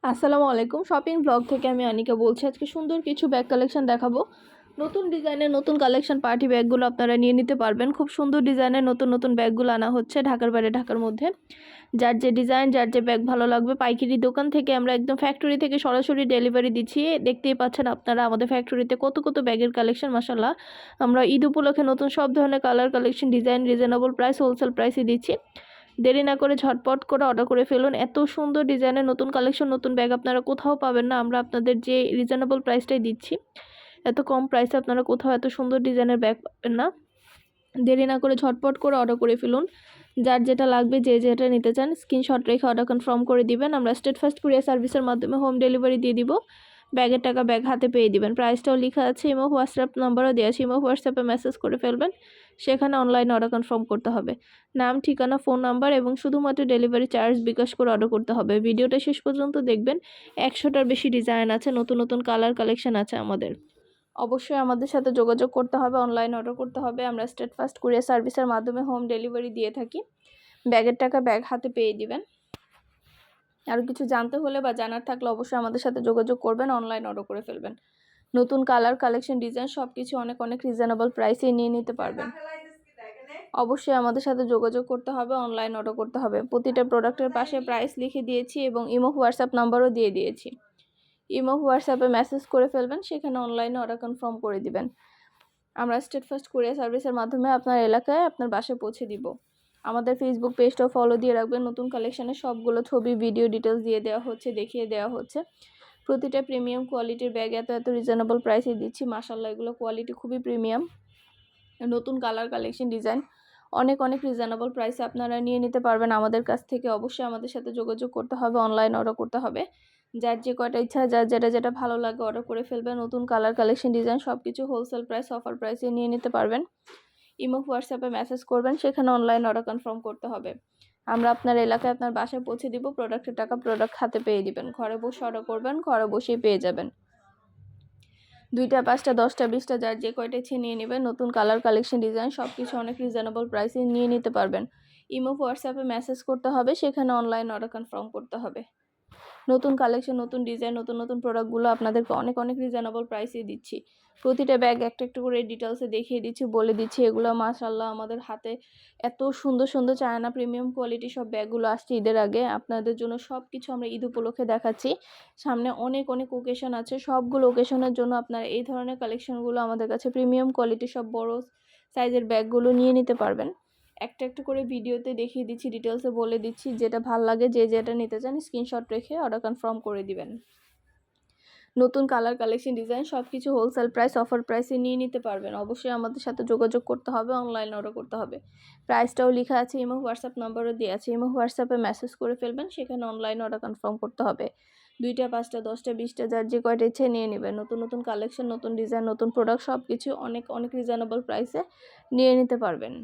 আসসালামু আলাইকুম। Shopping blog থেকে আমি আনিকা বলছি। আজকে সুন্দর কিছু ব্যাগ কালেকশন দেখাবো। নতুন ডিজাইনের নতুন কালেকশন পার্টি ব্যাগগুলো আপনারা নিয়ে নিতে পারবেন। খুব সুন্দর ডিজাইনের নতুন নতুন ব্যাগগুলো আনা হচ্ছে ঢাকার বাইরে, ঢাকার মধ্যে। যার যে ডিজাইন, যার যে ব্যাগ ভালো লাগবে, পাইকারি দোকান থেকে আমরা একদম ফ্যাক্টরি থেকে সরাসরি ডেলিভারি দিচ্ছি। দেখতেই পাচ্ছেন আপনারা আমাদের ফ্যাক্টরিতে কত কত ব্যাগের কালেকশন। মাশাআল্লাহ, আমরা ঈদ উপলক্ষে নতুন সব ধরনের colour collection, design reasonable price, wholesale প্রাইসে দিচ্ছি। দেরি না করে ঝটপট করে অর্ডার করে ফেলুন। এত সুন্দর ডিজাইনের নতুন কালেকশন, নতুন ব্যাগ আপনারা কোথাও পাবেন না। আমরা আপনাদের যে রিজনেবল প্রাইসটাই দিচ্ছি, এত কম প্রাইসে আপনারা কোথাও এত সুন্দর ডিজাইনের ব্যাগ পাবেন না। দেরি না করে ঝটপট করে অর্ডার করে ফেলুন। যার যেটা লাগবে, যে যেটা নিতে চান, স্ক্রিনশট রেখে অর্ডার কনফার্ম করে দিবেন। আমরা স্টেট ফার্স্ট কুরিয়ার সার্ভিসের মাধ্যমে হোম ডেলিভারি দিয়ে দিব। ব্যাগের টাকা ব্যাগ হাতে পেয়ে দিবেন। প্রাইসটাও লেখা আছে, ইমো হোয়াটসঅ্যাপ নাম্বারও দেওয়া আছে। ইমো হোয়াটসঅ্যাপে মেসেজ করে ফেলবেন, সেখানে অনলাইনে অর্ডার কনফার্ম করতে হবে। নাম, ঠিকানা, ফোন নাম্বার এবং শুধুমাত্র ডেলিভারি চার্জ বিকাশ করে অর্ডার করতে হবে। ভিডিওটা শেষ পর্যন্ত দেখবেন। 100টার বেশি ডিজাইন আছে, নতুন নতুন কালার কালেকশন আছে আমাদের। অবশ্যই আমাদের সাথে যোগাযোগ করতে হবে, অনলাইন অর্ডার করতে হবে। আমরা স্টেট ফার্স্ট কুরিয়ার সার্ভিসের মাধ্যমে হোম ডেলিভারি দিয়ে থাকি। ব্যাগের টাকা ব্যাগ হাতে পেয়ে দিবেন। আর কিছু জানতে হলে বা জানার থাকলে অবশ্যই আমাদের সাথে যোগাযোগ করবেন, অনলাইন অর্ডার করে ফেলবেন। নতুন কালার কালেকশন, ডিজাইন সব কিছু অনেক অনেক রিজনেবল প্রাইসে নিয়ে নিতে পারবেন। অবশ্যই আমাদের সাথে যোগাযোগ করতে হবে, অনলাইন অর্ডার করতে হবে। প্রতিটা প্রোডাক্টের পাশে প্রাইস লিখে দিয়েছি এবং ইমো হোয়াটসঅ্যাপ নাম্বারও দিয়ে দিয়েছি। ইমো হোয়াটসঅ্যাপে মেসেজ করে ফেলবেন, সেখানে অনলাইনে অর্ডার কনফার্ম করে দিবেন। আমরা স্টেট ফার্স্ট কুরিয়ার সার্ভিসের মাধ্যমে আপনার এলাকায় আপনার বাসায় পৌঁছে দিব। আমাদের ফেসবুক পেজটাও ফলো দিয়ে রাখবেন। নতুন কালেকশনের সবগুলো ছবি, ভিডিও, ডিটেলস দিয়ে দেওয়া হচ্ছে, দেখিয়ে দেওয়া হচ্ছে। প্রতিটা প্রিমিয়াম কোয়ালিটির ব্যাগ এত এত রিজনেবল প্রাইসে দিচ্ছি। মাশাআল্লাহ, এগুলো কোয়ালিটি খুবই প্রিমিয়াম। নতুন কালার কালেকশন, ডিজাইন অনেক অনেক রিজনেবল প্রাইসে আপনারা নিয়ে নিতে পারবেন আমাদের কাছ থেকে। অবশ্যই আমাদের সাথে যোগাযোগ করতে হবে, অনলাইন অর্ডার করতে হবে। যার যে কয়টা ইচ্ছা, যার যেটা যেটা ভালো লাগে অর্ডার করে ফেলবেন। নতুন কালার কালেকশন, ডিজাইন সব কিছু হোলসেল প্রাইস, অফার প্রাইসে নিয়ে নিতে পারবেন। ইমো হোয়াটসঅ্যাপে মেসেজ করবেন, সেখানে অনলাইন অর্ডার কনফার্ম করতে হবে। আমরা আপনার এলাকায় আপনার বাসায় পৌঁছে দিব। প্রোডাক্টের টাকা প্রোডাক্ট হাতে পেয়ে দিবেন। ঘরে বসে অর্ডার করবেন, ঘরে বসেই পেয়ে যাবেন। 2টা, 5টা, 10টা, 20টা, যার যে কয়টা ইচ্ছে নিয়ে নেবেন। নতুন কালার কালেকশন, ডিজাইন সব কিছু অনেক রিজনেবল প্রাইসে নিয়ে নিতে পারবেন। ইমো হোয়াটসঅ্যাপে মেসেজ করতে হবে, সেখানে অনলাইন অর্ডার কনফার্ম করতে হবে। নতুন কালেকশন, নতুন ডিজাইন, নতুন নতুন প্রোডাক্টগুলো আপনাদেরকে অনেক অনেক রিজনেবল প্রাইসে দিচ্ছি। প্রতিটা ব্যাগ একটা একটু করে ডিটেলসে দেখিয়ে দিচ্ছি, বলে দিচ্ছি। এগুলো মাশাআল্লাহ আমাদের হাতে এত সুন্দর সুন্দর চায়না প্রিমিয়াম কোয়ালিটি সব ব্যাগগুলো আসছে ঈদের আগে। আপনাদের জন্য সব কিছু আমরা ঈদ উপলক্ষে দেখাচ্ছি। সামনে অনেক অনেক ওকেশন আছে, সবগুলো ওকেশনের জন্য আপনারা এই ধরনের কালেকশনগুলো আমাদের কাছে প্রিমিয়াম কোয়ালিটি সব বড় সাইজের ব্যাগগুলো নিয়ে নিতে পারবেন। একটা একটা করে ভিডিওতে দেখিয়ে দিচ্ছি, ডিটেলসে বলে দিচ্ছি। যেটা ভাল লাগে, যে যেটা নিতে চান, স্ক্রিনশট রেখে অর্ডার কনফার্ম করে দিবেন। নতুন কালার কালেকশন, ডিজাইন সব কিছু হোলসেল প্রাইস, অফার প্রাইসে নিয়ে নিতে পারবেন। অবশ্যই আমাদের সাথে যোগাযোগ করতে হবে, অনলাইন অর্ডার করতে হবে। প্রাইসটাও লেখা আছে, ইমো হোয়াটসঅ্যাপ নাম্বারও দেওয়া আছে। ইমো হোয়াটসঅ্যাপে মেসেজ করে ফেলবেন, সেখানে অনলাইন অর্ডার কনফার্ম করতে হবে। 2টা, 5টা, 10টা, 20টা, যার যে কয়টা ইচ্ছে নিয়ে নেবেন। নতুন নতুন কালেকশন, নতুন ডিজাইন, নতুন প্রোডাক্ট সব কিছু অনেক অনেক রিজনেবল প্রাইসে নিয়ে নিতে পারবেন।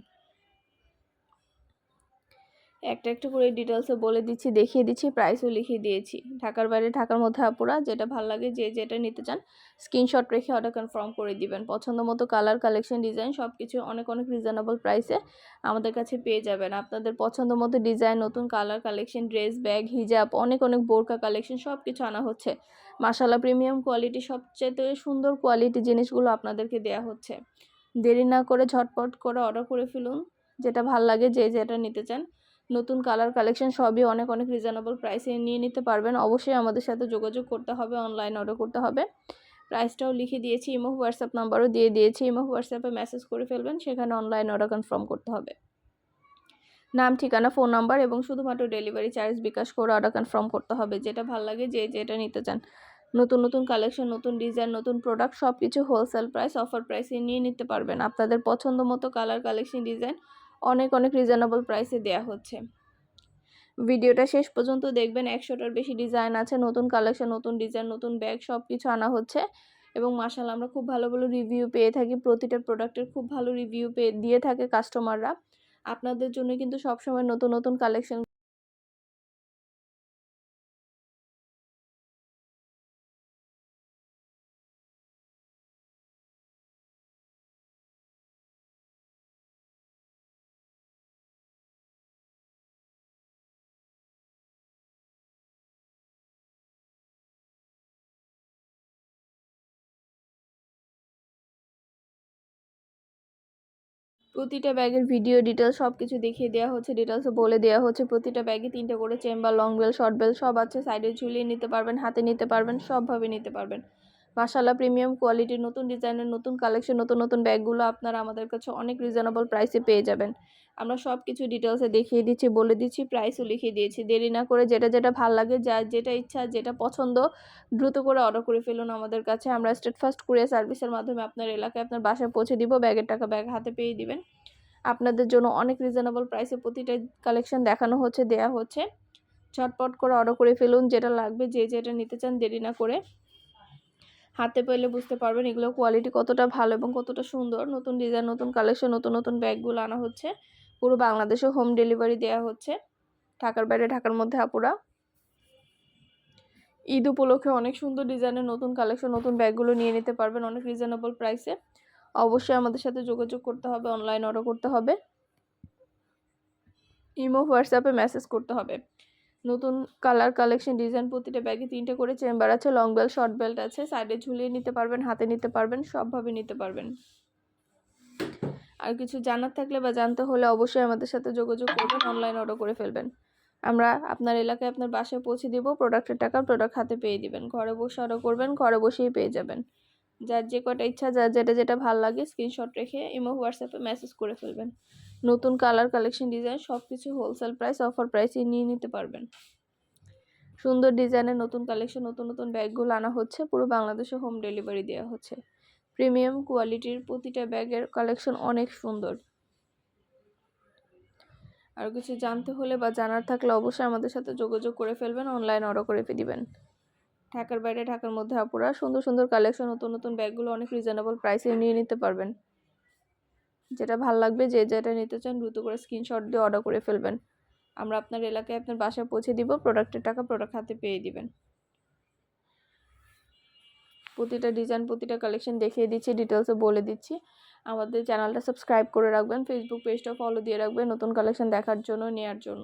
একটা একটা করে ডিটেলসে বলে দিচ্ছি, দেখিয়ে দিচ্ছি, প্রাইসও লিখিয়ে দিয়েছি। ঢাকার বাইরে, ঢাকার মধ্যে আপুরা যেটা ভালো লাগে, যে যেটা নিতে চান, স্ক্রিনশট রেখে অর্ডার কনফার্ম করে দিবেন। পছন্দ মতো কালার কালেকশন, ডিজাইন সব কিছু অনেক অনেক রিজনেবল প্রাইসে আমাদের কাছে পেয়ে যাবেন। আপনাদের পছন্দ মতো ডিজাইন, নতুন কালার কালেকশন, ড্রেস, ব্যাগ, হিজাব, অনেক অনেক বোরকা কালেকশন সব কিছু আনা হচ্ছে। মাশাআল্লাহ, প্রিমিয়াম কোয়ালিটি, সবচেয়ে সুন্দর কোয়ালিটি জিনিসগুলো আপনাদেরকে দেয়া হচ্ছে। দেরি না করে ঝটপট করে অর্ডার করে ফেলুন, যেটা ভাল লাগে, যে যেটা নিতে চান। নতুন কালার কালেকশন সবই অনেক অনেক রিজনেবল প্রাইসে নিয়ে নিতে পারবেন। অবশ্যই আমাদের সাথে যোগাযোগ করতে হবে, অনলাইন অর্ডার করতে হবে। প্রাইসটাও লিখে দিয়েছি, ইমো হোয়াটসঅ্যাপ নাম্বারও দিয়ে দিয়েছি। ইমো হোয়াটসঅ্যাপে মেসেজ করে ফেলবেন, সেখানে অনলাইন অর্ডার কনফার্ম করতে হবে। নাম, ঠিকানা, ফোন নাম্বার এবং শুধুমাত্র ডেলিভারি চার্জ বিকাশ করে অর্ডার কনফার্ম করতে হবে। যেটা ভালো লাগে, যে যেটা নিতে চান। নতুন নতুন কালেকশন, নতুন ডিজাইন, নতুন প্রোডাক্ট সব কিছু হোলসেল প্রাইস, অফার প্রাইসে নিয়ে নিতে পারবেন। আপনাদের পছন্দ মতো কালার কালেকশন, ডিজাইন অনেক অনেক রিজনেবল প্রাইসে দেওয়া হচ্ছে। ভিডিওটা শেষ পর্যন্ত দেখবেন। 100টার বেশি ডিজাইন আছে, নতুন কালেকশন, নতুন ডিজাইন, নতুন ব্যাগ সব কিছু আনা হচ্ছে। এবং মাশাআল্লাহ, আমরা খুব ভালো ভালো রিভিউ পেয়ে থাকি। প্রতিটা প্রোডাক্টের খুব ভালো রিভিউ দিয়ে থাকে কাস্টমাররা। আপনাদের জন্য কিন্তু সবসময় নতুন নতুন কালেকশন প্রতিটা ব্যাগের ভিডিও ডিটেলস সব কিছু দেখিয়ে দেওয়া হচ্ছে, ডিটেলসে বলে দেওয়া হচ্ছে। প্রতিটা ব্যাগে 3টে করে chamber, long belt, short belt সব আছে। সাইডে ঝুলিয়ে নিতে পারবেন, হাতে নিতে পারবেন, সবভাবে নিতে পারবেন। মাশাআল্লাহ প্রিমিয়াম কোয়ালিটির নতুন ডিজাইনের নতুন কালেকশন, নতুন নতুন ব্যাগগুলো আপনারা আমাদের কাছে অনেক রিজনেবল প্রাইসে পেয়ে যাবেন। আমরা সব কিছু ডিটেলসে দেখিয়ে দিচ্ছি, বলে দিচ্ছি, প্রাইসও লিখিয়ে দিয়েছি। দেরি না করে যেটা যেটা ভালো লাগে, যার যেটা ইচ্ছা, যেটা পছন্দ, দ্রুত করে অর্ডার করে ফেলুন আমাদের কাছে। আমরা স্টেট ফার্স্ট কুরিয়ার সার্ভিসের মাধ্যমে আপনার এলাকায় আপনার বাসায় পৌঁছে দিব। ব্যাগের টাকা ব্যাগ হাতে পেয়ে দিবেন। আপনাদের জন্য অনেক রিজনেবল প্রাইসে প্রতিটা কালেকশন দেখানো হচ্ছে, দেয়া হচ্ছে। ঝটপট করে অর্ডার করে ফেলুন যেটা লাগবে, যে যেটা নিতে চান, দেরি না করে। হাতে পেলে বুঝতে পারবেন এগুলো কোয়ালিটি কতটা ভালো এবং কতটা সুন্দর। নতুন ডিজাইন, নতুন কালেকশন, নতুন নতুন ব্যাগগুলো আনা হচ্ছে। পুরো বাংলাদেশে হোম ডেলিভারি দেওয়া হচ্ছে, ঢাকার বাইরে, ঢাকার মধ্যে আপুরা। ঈদ উপলক্ষে অনেক সুন্দর ডিজাইনের নতুন কালেকশন, নতুন ব্যাগগুলো নিয়ে নিতে পারবেন অনেক রিজনেবল প্রাইসে। অবশ্যই আমাদের সাথে যোগাযোগ করতে হবে, অনলাইন অর্ডার করতে হবে, ইমো হোয়াটসঅ্যাপে মেসেজ করতে হবে। নতুন কালার কালেকশন ডিজাইন, প্রতিটা ব্যাগে 3টে করে চেম্বার আছে, লং বেল্ট, শর্ট বেল্ট আছে। সাইডে ঝুলিয়ে নিতে পারবেন, হাতে নিতে পারবেন, সবভাবে নিতে পারবেন। আর কিছু জানার থাকলে বা জানতে হলে অবশ্যই আমাদের সাথে যোগাযোগ করবেন, অনলাইন অর্ডার করে ফেলবেন। আমরা আপনার এলাকায় আপনার বাসায় পৌঁছে দিব। প্রোডাক্টের টাকা প্রোডাক্ট হাতে পেয়ে দিবেন। ঘরে বসে অর্ডার করবেন, ঘরে বসেই পেয়ে যাবেন। যার যে কটা ইচ্ছা, যার যেটা যেটা ভালো লাগে স্ক্রিনশট রেখে ইমো হোয়াটসঅ্যাপে মেসেজ করে ফেলবেন। নতুন কালার কালেকশন ডিজাইন সব কিছু হোলসেল প্রাইস, অফার প্রাইসে নিয়ে নিতে পারবেন। সুন্দর ডিজাইনের নতুন কালেকশন, নতুন নতুন ব্যাগগুলো আনা হচ্ছে। পুরো বাংলাদেশে হোম ডেলিভারি দেওয়া হচ্ছে। প্রিমিয়াম কোয়ালিটির প্রতিটা ব্যাগের কালেকশন অনেক সুন্দর। আর কিছু জানতে হলে বা জানার থাকলে অবশ্যই আমাদের সাথে যোগাযোগ করে ফেলবেন, অনলাইন অর্ডার করে দিবেন। ঢাকার বাইরে, ঢাকার মধ্যে আপুরা সুন্দর সুন্দর কালেকশন, নতুন নতুন ব্যাগগুলো অনেক রিজনেবল প্রাইসে নিয়ে নিতে পারবেন। যেটা ভালো লাগবে, যে যেটা নিতে চান, দ্রুত করে স্ক্রিনশট দিয়ে অর্ডার করে ফেলবেন। আমরা আপনার এলাকায় আপনার বাসায় পৌঁছে দিব। প্রোডাক্টের টাকা প্রোডাক্ট হাতে পেয়ে দিবেন। প্রতিটা ডিজাইন, প্রতিটা কালেকশন দেখিয়ে দিচ্ছি, ডিটেলসে বলে দিচ্ছি। আমাদের চ্যানেলটা সাবস্ক্রাইব করে রাখবেন, ফেসবুক পেজটা ফলো দিয়ে রাখবেন নতুন কালেকশন দেখার জন্য, নেওয়ার জন্য।